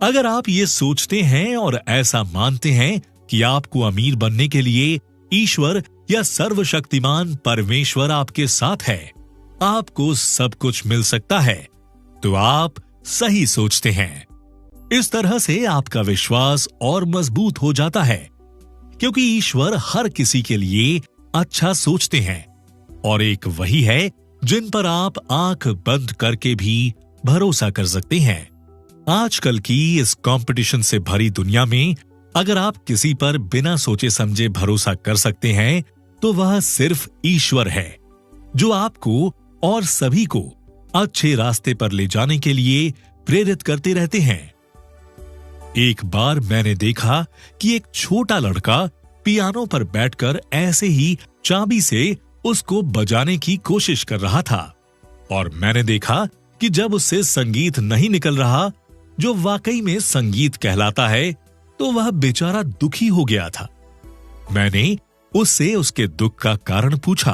अगर आप ये सोचते हैं और ऐसा मानते हैं कि आपको अमीर बनने के लिए ईश्वर या सर्वशक्तिमान परमेश्वर आपके साथ है, आपको सब कुछ मिल सकता है, तो आप सही सोचते हैं। इस तरह से आपका विश्वास और मजबूत हो जाता है, क्योंकि ईश्वर हर किसी के लिए अच्छा सोचते हैं और एक वही है जिन पर आप आंख बंद करके भी भरोसा कर सकते हैं। आजकल की इस कंपटीशन से भरी दुनिया में अगर आप किसी पर बिना सोचे समझे भरोसा कर सकते हैं, तो वह सिर्फ ईश्वर है, जो आपको और सभी को अच्छे रास्ते पर ले जाने के लिए प्रेरित करते रहते हैं। एक बार मैंने देखा कि एक छोटा लड़का पियानो पर बैठकर ऐसे ही चाबी से उसको बजाने की कोशिश कर रहा था, और मैंने देखा कि जब उससे संगीत नहीं निकल रहा, जो वाकई में संगीत कहलाता है, तो वह बेचारा दुखी हो गया था। मैंने उससे उसके दुख का कारण पूछा,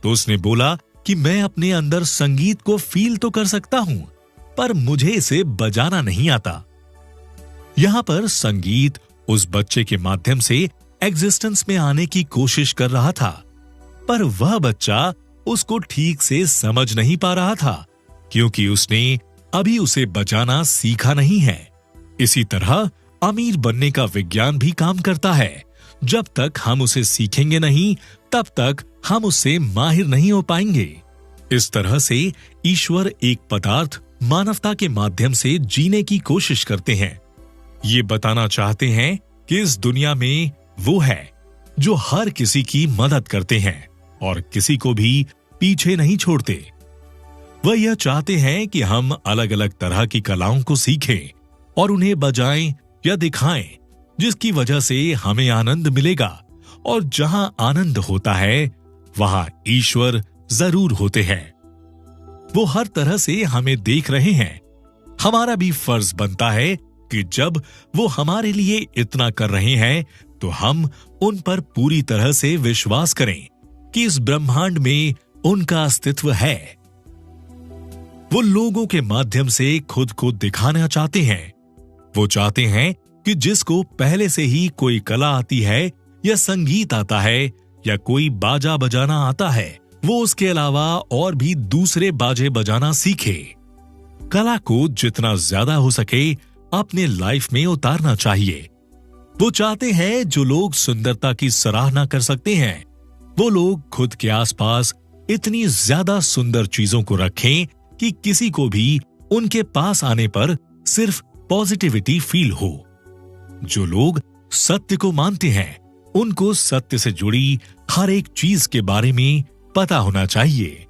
तो उसने बोला कि मैं अपने अंदर संगीत को फील तो कर सकता हूं, पर मुझे इसे बजाना नहीं आता। यहां पर संगीत उस बच्चे के माध्यम से एग्जिस्टेंस में आने की कोशिश कर रहा था, पर वह बच्चा उसको ठीक से समझ नहीं पा रहा था, क्योंकि उसने अभी उसे बजाना सीखा नहीं है। इसी तरह अमीर बनने का विज्ञान भी काम करता है। जब तक हम उसे सीखेंगे नहीं, तब तक हम उससे माहिर नहीं हो पाएंगे। इस तरह से ईश्वर एक पदार्थ मानवता के माध्यम से जीने की कोशिश करते हैं। ये बताना चाहते हैं कि इस दुनिया में वो है जो हर किसी की मदद करते हैं और किसी को भी पीछे नहीं छोड़ते। वह यह चाहते हैं कि हम अलग अलग तरह की कलाओं को सीखें और उन्हें बजाएं या दिखाएं, जिसकी वजह से हमें आनंद मिलेगा, और जहां आनंद होता है वहां ईश्वर जरूर होते हैं। वो हर तरह से हमें देख रहे हैं। हमारा भी फर्ज बनता है कि जब वो हमारे लिए इतना कर रहे हैं, तो हम उन पर पूरी तरह से विश्वास करें कि इस ब्रह्मांड में उनका अस्तित्व है। वो लोगों के माध्यम से खुद को दिखाना चाहते हैं। वो चाहते हैं कि जिसको पहले से ही कोई कला आती है या संगीत आता है या कोई बाजा बजाना आता है, वो उसके अलावा और भी दूसरे बाजे बजाना सीखे। कला को जितना ज्यादा हो सके अपने लाइफ में उतारना चाहिए। वो चाहते हैं जो लोग सुंदरता की सराहना कर सकते हैं, वो लोग खुद के आसपास इतनी ज्यादा सुंदर चीजों को रखें कि किसी को भी उनके पास आने पर सिर्फ पॉजिटिविटी फील हो। जो लोग सत्य को मानते हैं, उनको सत्य से जुड़ी हर एक चीज के बारे में पता होना चाहिए।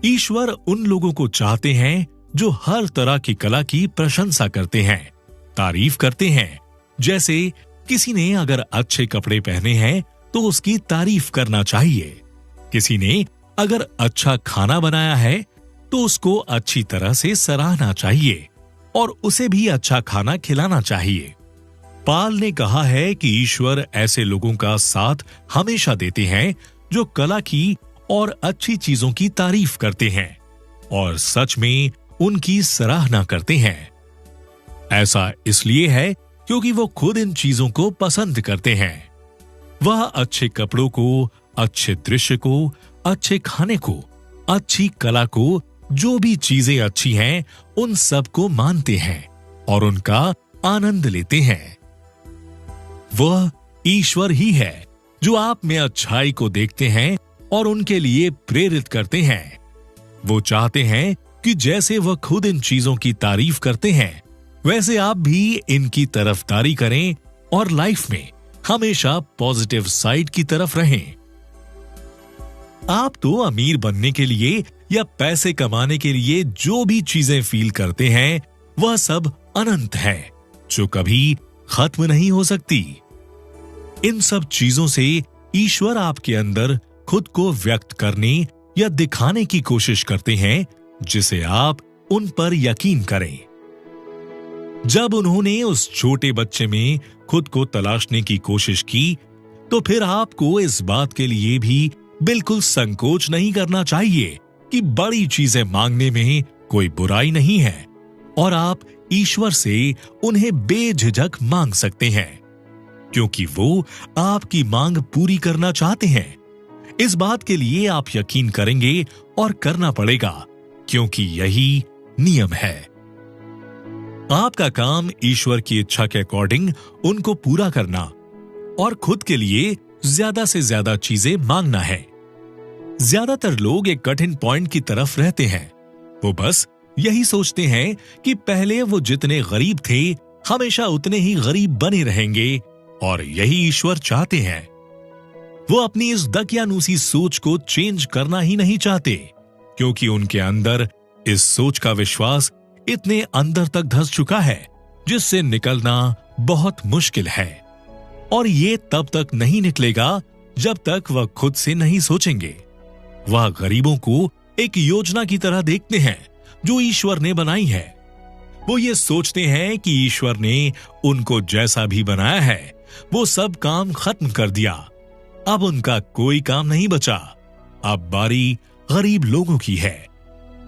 ईश्वर उन लोगों को चाहते हैं जो हर तरह की कला की प्रशंसा करते हैं, तारीफ करते हैं। जैसे किसी ने अगर अच्छे कपड़े पहने हैं तो उसकी तारीफ करना चाहिए। किसी ने अगर अच्छा खाना बनाया है तो उसको अच्छी तरह से सराहना चाहिए और उसे भी अच्छा खाना खिलाना चाहिए। पाल ने कहा है कि ईश्वर ऐसे लोगों का साथ हमेशा देते हैं जो कला की और अच्छी चीजों की तारीफ करते हैं और सच में उनकी सराहना करते हैं। ऐसा इसलिए है क्योंकि वो खुद इन चीजों को पसंद करते हैं। वह अच्छे कपड़ों को, अच्छे दृश्य को, अच्छे खाने को, अच्छी कला को, जो भी चीजें अच्छी हैं, उन सब को मानते हैं और उनका आनंद लेते हैं। वह ईश्वर ही है जो आप में अच्छाई को देखते हैं और उनके लिए प्रेरित करते हैं। वो चाहते हैं कि जैसे वह खुद इन चीजों की तारीफ करते हैं, वैसे आप भी इनकी तरफदारी करें और लाइफ में हमेशा पॉजिटिव साइड की तरफ रहें। आप तो अमीर बनने के लिए या पैसे कमाने के लिए जो भी चीजें फील करते हैं, वह सब अनंत है, जो कभी खत्म नहीं हो सकती। इन सब चीजों से ईश्वर आपके अंदर खुद को व्यक्त करने या दिखाने की कोशिश करते हैं, जिसे आप उन पर यकीन करें। जब उन्होंने उस छोटे बच्चे में खुद को तलाशने की कोशिश की, तो फिर आपको इस बात के लिए भी बिल्कुल संकोच नहीं करना चाहिए कि बड़ी चीजें मांगने में कोई बुराई नहीं है और आप ईश्वर से उन्हें बेझिझक मांग सकते हैं, क्योंकि वो आपकी मांग पूरी करना चाहते हैं। इस बात के लिए आप यकीन करेंगे और करना पड़ेगा, क्योंकि यही नियम है। आपका काम ईश्वर की इच्छा के अकॉर्डिंग उनको पूरा करना और खुद के लिए ज्यादा से ज्यादा चीजें मांगना है। ज्यादातर लोग एक कठिन पॉइंट की तरफ रहते हैं। वो बस यही सोचते हैं कि पहले वो जितने गरीब थे हमेशा उतने ही गरीब बने रहेंगे, और यही ईश्वर चाहते हैं। वो अपनी इस दकियानूसी सोच को चेंज करना ही नहीं चाहते, क्योंकि उनके अंदर इस सोच का विश्वास इतने अंदर तक धंस चुका है जिससे निकलना बहुत मुश्किल है। और ये तब तक नहीं निकलेगा जब तक वह खुद से नहीं सोचेंगे। वह गरीबों को एक योजना की तरह देखते हैं जो ईश्वर ने बनाई है। वो ये सोचते हैं कि ईश्वर ने उनको जैसा भी बनाया है वो सब काम खत्म कर दिया, अब उनका कोई काम नहीं बचा। अब बारी गरीब लोगों की है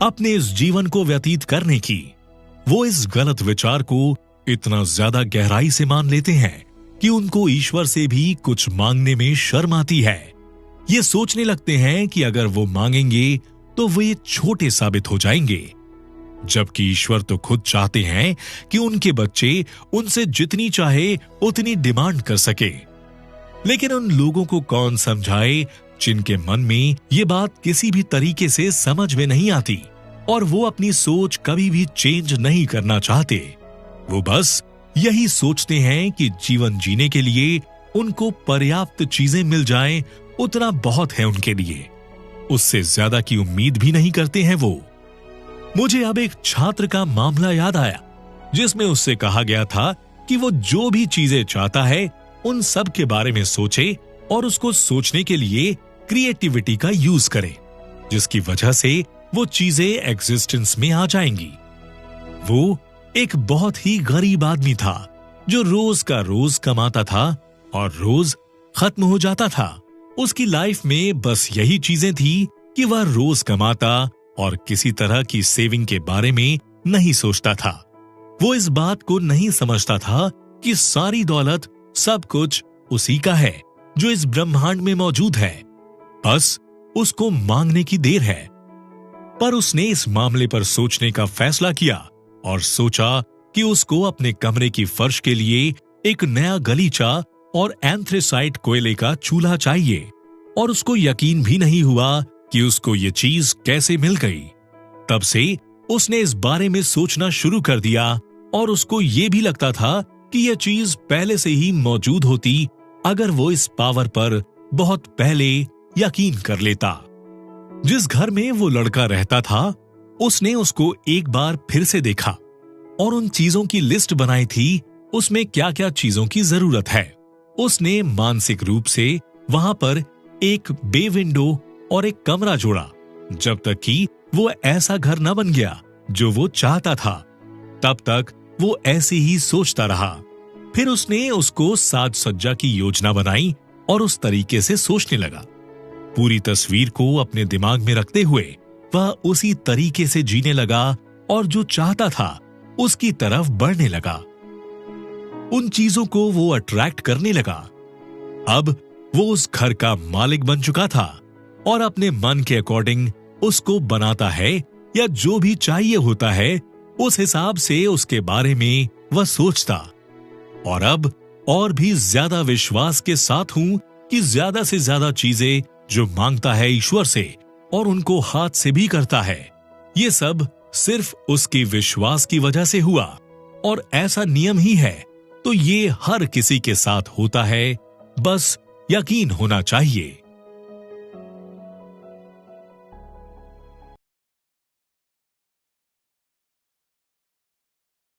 अपने इस जीवन को व्यतीत करने की। वो इस गलत विचार को इतना ज्यादा गहराई से मान लेते हैं कि उनको ईश्वर से भी कुछ मांगने में शर्म आती है। ये सोचने लगते हैं कि अगर वो मांगेंगे तो वे छोटे साबित हो जाएंगे, जबकि ईश्वर तो खुद चाहते हैं कि उनके बच्चे उनसे जितनी चाहे उतनी डिमांड कर सके। लेकिन उन लोगों को कौन समझाए जिनके मन में ये बात किसी भी तरीके से समझ में नहीं आती और वो अपनी सोच कभी भी चेंज नहीं करना चाहते। वो बस यही सोचते हैं कि जीवन जीने के लिए उनको पर्याप्त चीजें मिल जाएं, उतना बहुत है उनके लिए। उससे ज्यादा की उम्मीद भी नहीं करते हैं वो। मुझे अब एक छात्र का मामला याद आया जिसमें उससे कहा गया था कि वो जो भी चीजें चाहता है उन सब के बारे में सोचे और उसको सोचने के लिए क्रिएटिविटी का यूज करे, जिसकी वजह से वो चीजें एग्जिस्टेंस में आ जाएंगी। वो एक बहुत ही गरीब आदमी था जो रोज का रोज कमाता था और रोज खत्म हो जाता था। उसकी लाइफ में बस यही चीजें थी कि वह रोज कमाता और किसी तरह की सेविंग के बारे में नहीं सोचता था। वो इस बात को नहीं समझता था कि सारी दौलत सब कुछ उसी का है जो इस ब्रह्मांड में मौजूद है, बस उसको मांगने की देर है। पर उसने इस मामले पर सोचने का फैसला किया और सोचा कि उसको अपने कमरे की फर्श के लिए एक नया गलीचा और एंथ्रेसाइट कोयले का चूल्हा चाहिए, और उसको यकीन भी नहीं हुआ कि उसको ये चीज कैसे मिल गई। तब से उसने इस बारे में सोचना शुरू कर दिया और उसको ये भी लगता था कि यह चीज पहले से ही मौजूद होती अगर वो इस पावर पर बहुत पहले यकीन कर लेता। जिस घर में वो लड़का रहता था उसने उसको एक बार फिर से देखा और उन चीजों की लिस्ट बनाई थी उसमें क्या क्या चीजों की जरूरत है। उसने मानसिक रूप से वहां पर एक बे विंडो और एक कमरा जोड़ा जब तक कि वो ऐसा घर न बन गया जो वो चाहता था। तब तक वो ऐसे ही सोचता रहा। फिर उसने उसको साज सज्जा की योजना बनाई और उस तरीके से सोचने लगा। पूरी तस्वीर को अपने दिमाग में रखते हुए वह उसी तरीके से जीने लगा और जो चाहता था उसकी तरफ बढ़ने लगा। उन चीजों को वो अट्रैक्ट करने लगा। अब वो उस घर का मालिक बन चुका था और अपने मन के अकॉर्डिंग उसको बनाता है, या जो भी चाहिए होता है उस हिसाब से उसके बारे में वह सोचता। और अब और भी ज्यादा विश्वास के साथ हूं कि ज्यादा से ज्यादा चीजें जो मांगता है ईश्वर से और उनको हाथ से भी करता है, ये सब सिर्फ उसके विश्वास की वजह से हुआ। और ऐसा नियम ही है तो ये हर किसी के साथ होता है, बस यकीन होना चाहिए।